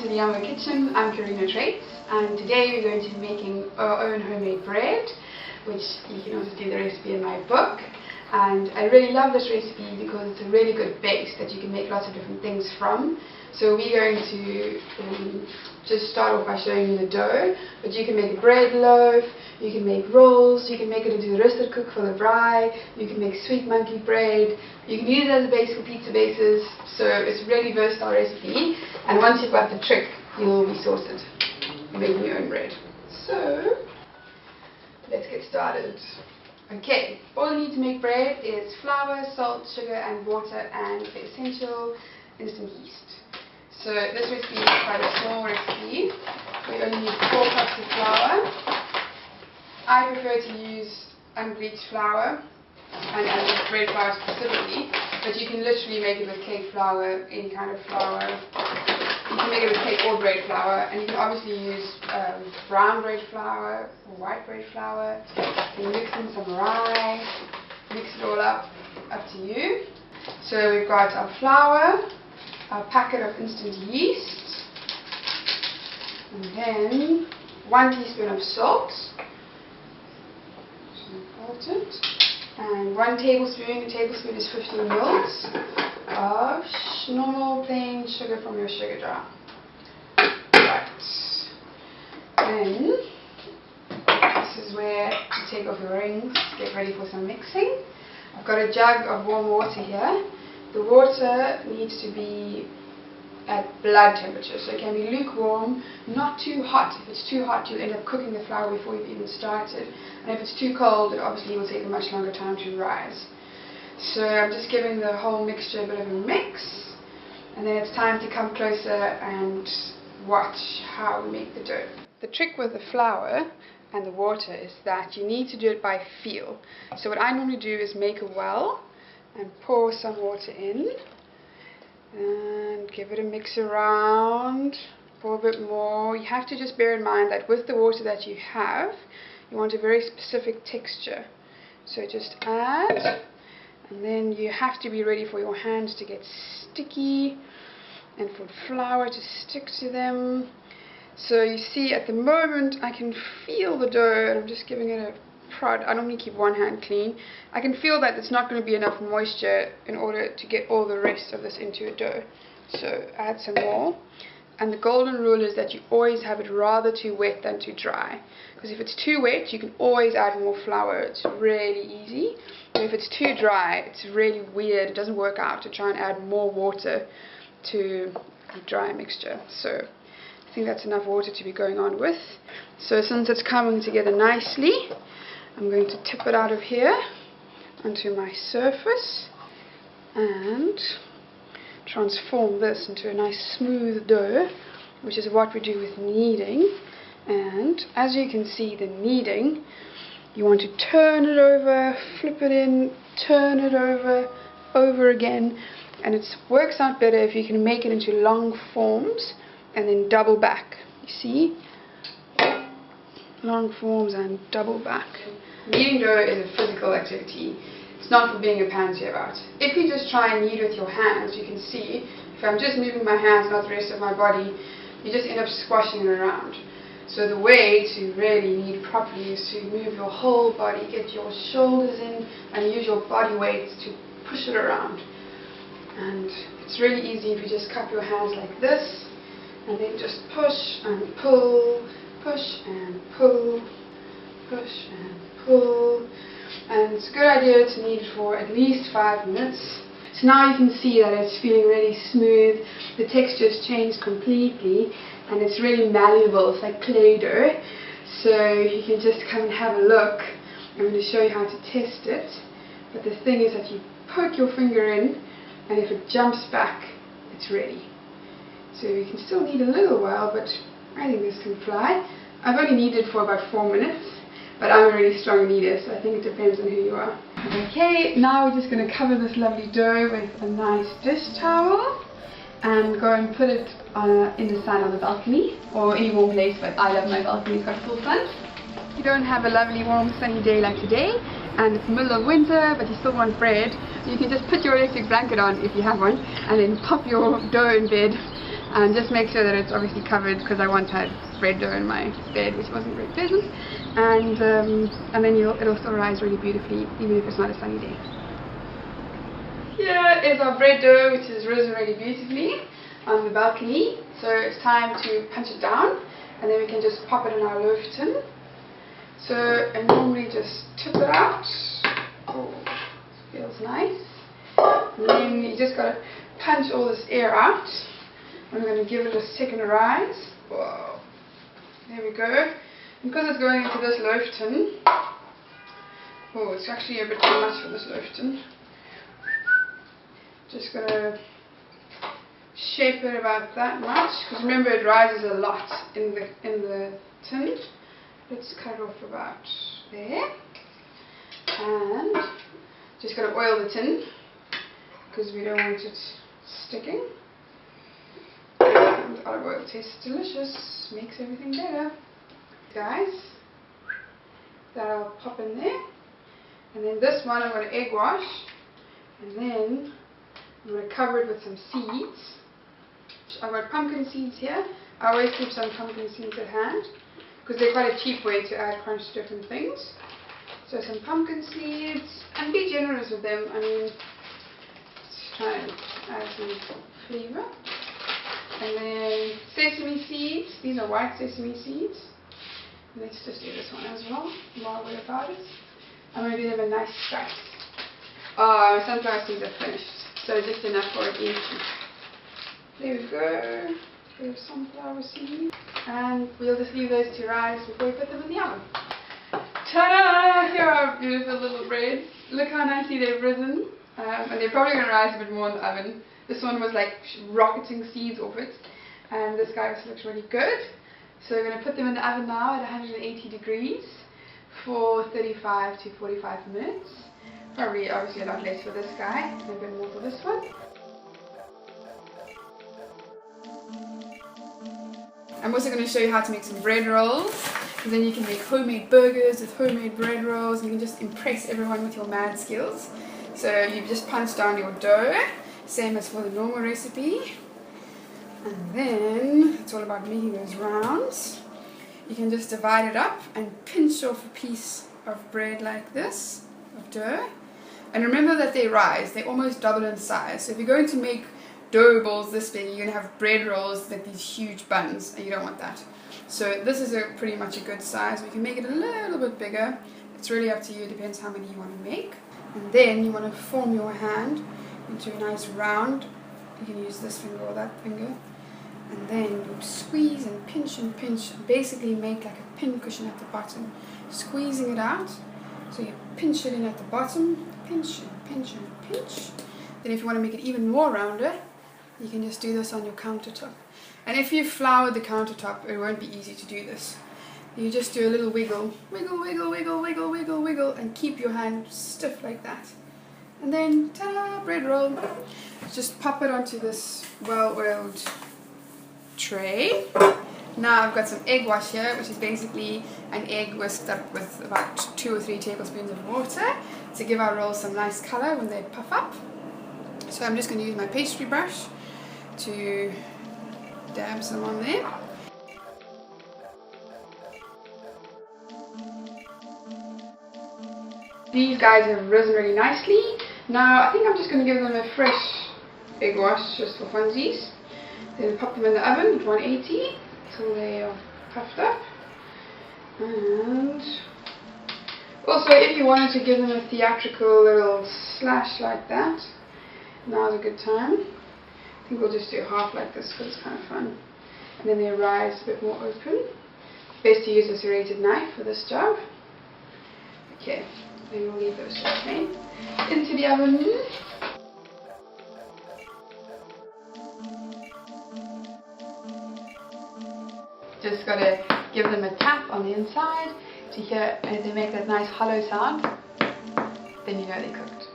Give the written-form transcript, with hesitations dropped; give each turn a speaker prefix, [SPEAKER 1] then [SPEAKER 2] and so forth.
[SPEAKER 1] to the Yummy Kitchen. I'm Karina Traits, and today we're going to be making our own homemade bread, which you can also see the recipe in my book. And I really love this recipe because it's a really good base that you can make lots of different things from. So we're going to just start off by showing you the dough, but you can make a bread loaf, you can make rolls, you can make it into a roasted cook for the braai, you can make sweet monkey bread, you can use it as a base for pizza bases. So it's a really versatile recipe, and once you've got the trick, you'll be sorted for making your own bread. So let's get started. Okay, all you need to make bread is flour, salt, sugar and water, and the essential instant yeast. So this recipe is quite a small recipe. We only need 4 cups of flour. I prefer to use unbleached flour, and bread flour specifically, but you can literally make it with cake flour, any kind of flour. You can make it with cake or bread flour, and you can obviously use brown bread flour or white bread flour. You can mix in some rye, mix it all up to you. So we've got our flour, our packet of instant yeast, and then 1 teaspoon of salt, which is important, and 1 tablespoon, a tablespoon is 15 mils, of normal plain sugar from your sugar jar. Right, then this is where you take off your rings, get ready for some mixing. I've got a jug of warm water here. The water needs to be at blood temperature, so it can be lukewarm, not too hot. If it's too hot, you'll end up cooking the flour before you've even started, and if it's too cold, it obviously will take a much longer time to rise. So I'm just giving the whole mixture a bit of a mix, and then it's time to come closer and watch how we make the dough. The trick with the flour and the water is that you need to do it by feel. So what I normally do is make a well and pour some water in and give it a mix around, pour a bit more. You have to just bear in mind that with the water that you have, you want a very specific texture. So just add, and then you have to be ready for your hands to get sticky and for flour to stick to them. So you see at the moment I can feel the dough, and I'm just giving it a prod. I normally keep one hand clean. I can feel that it's not going to be enough moisture in order to get all the rest of this into a dough. So add some more. And the golden rule is that you always have it rather too wet than too dry. Because if it's too wet, you can always add more flour. It's really easy. But if it's too dry, it's really weird. It doesn't work out to try and add more water to a dry mixture. So I think that's enough water to be going on with. So since it's coming together nicely, I'm going to tip it out of here onto my surface and transform this into a nice smooth dough, which is what we do with kneading. And as you can see, the kneading, you want to turn it over, flip it in, turn it over again, and it works out better if you can make it into long forms and then double back. You see? Long forms and double back. Kneading dough is a physical activity. It's not for being a pansy about. If you just try and knead with your hands, you can see, if I'm just moving my hands, not the rest of my body, you just end up squashing it around. So the way to really knead properly is to move your whole body, get your shoulders in, and use your body weight to push it around. And it's really easy if you just cup your hands like this, and then just push and pull, push and pull, push and pull. And it's a good idea to knead for at least 5 minutes. So now you can see that it's feeling really smooth, the texture's changed completely, and it's really malleable. It's like clay dough. So you can just come and have a look. I'm going to show you how to test it. But the thing is that you poke your finger in, and if it jumps back, it's ready. So you can still knead a little while, but I think this can fly. I've only kneaded for about 4 minutes, but I'm a really strong kneader, so I think it depends on who you are. Okay, now we're just going to cover this lovely dough with a nice dish towel and go and put it in the sun on the balcony or any warm place, but I love my balcony, it's got full sun. If you don't have a lovely warm sunny day like today and it's the middle of winter but you still want bread, you can just put your electric blanket on if you have one and then pop your dough in bed And just make sure that it's obviously covered, because I once had bread dough in my bed, which wasn't very pleasant. And then it'll still rise really beautifully, even if it's not a sunny day. Here is our bread dough, which has risen really beautifully on the balcony. So it's time to punch it down, and then we can just pop it in our loaf tin. So I normally just tip it out. Oh, feels nice. And then you just got to punch all this air out. I'm going to give it a second rise. Whoa. There we go. And because it's going into this loaf tin, oh, it's actually a bit too much for this loaf tin. Just going to shape it about that much, because remember it rises a lot in the tin. Let's cut it off about there. And just going to oil the tin, because we don't want it sticking. And olive oil tastes delicious, makes everything better. Guys, that'll pop in there. And then this one I'm going to egg wash, and then I'm going to cover it with some seeds. I've got pumpkin seeds here. I always keep some pumpkin seeds at hand, because they're quite a cheap way to add crunch to different things. So some pumpkin seeds, and be generous with them. I mean, let's try and add some flavour. And then sesame seeds. These are white sesame seeds. Let's just do this one as well while we're about it. I'm going to do them a nice spice. Oh, sunflower seeds are finished, so just enough for an inch. There we go. There's sunflower seeds. And we'll just leave those to rise before we put them in the oven. Ta-da! Here are our beautiful little breads. Look how nicely they've risen. And they're probably going to rise a bit more in the oven. This one was like rocketing seeds off it. And this guy also looks really good. So we're going to put them in the oven now at 180 degrees for 35 to 45 minutes. Probably obviously a lot less for this guy, and a bit more for this one. I'm also going to show you how to make some bread rolls. And then you can make homemade burgers with homemade bread rolls, and you can just impress everyone with your mad skills. So you just punch down your dough, same as for the normal recipe. And then it's all about making those rounds. You can just divide it up and pinch off a piece of bread like this, of dough. And remember that they rise, they almost double in size. So if you're going to make dough balls this big, you're going to have bread rolls like these huge buns, and you don't want that. So this is pretty much a good size. We can make it a little bit bigger. It's really up to you, it depends how many you want to make. And then you want to form your hand into a nice round. You can use this finger or that finger. And then you squeeze and pinch, basically make like a pin cushion at the bottom, squeezing it out. So you pinch it in at the bottom, pinch and pinch and pinch. Then if you want to make it even more rounder, you can just do this on your countertop. And if you've floured the countertop, it won't be easy to do this. You just do a little wiggle, wiggle, wiggle, wiggle, wiggle, wiggle, wiggle, and keep your hand stiff like that. And then, ta-da, bread roll. Just pop it onto this well-oiled tray. Now I've got some egg wash here, which is basically an egg whisked up with about 2 or 3 tablespoons of water to give our rolls some nice colour when they puff up. So I'm just going to use my pastry brush to dab some on there. These guys have risen really nicely. Now I think I'm just going to give them a fresh egg wash just for funsies. Then pop them in the oven at 180 until they are puffed up. And also, if you wanted to give them a theatrical little slash like that, now's a good time. I think we'll just do half like this because it's kind of fun. And then they rise a bit more open. Best to use a serrated knife for this job. Okay, then we'll leave those to remain. Into the oven. Just got to give them a tap on the inside to hear, and if they make that nice hollow sound, then you know they're cooked.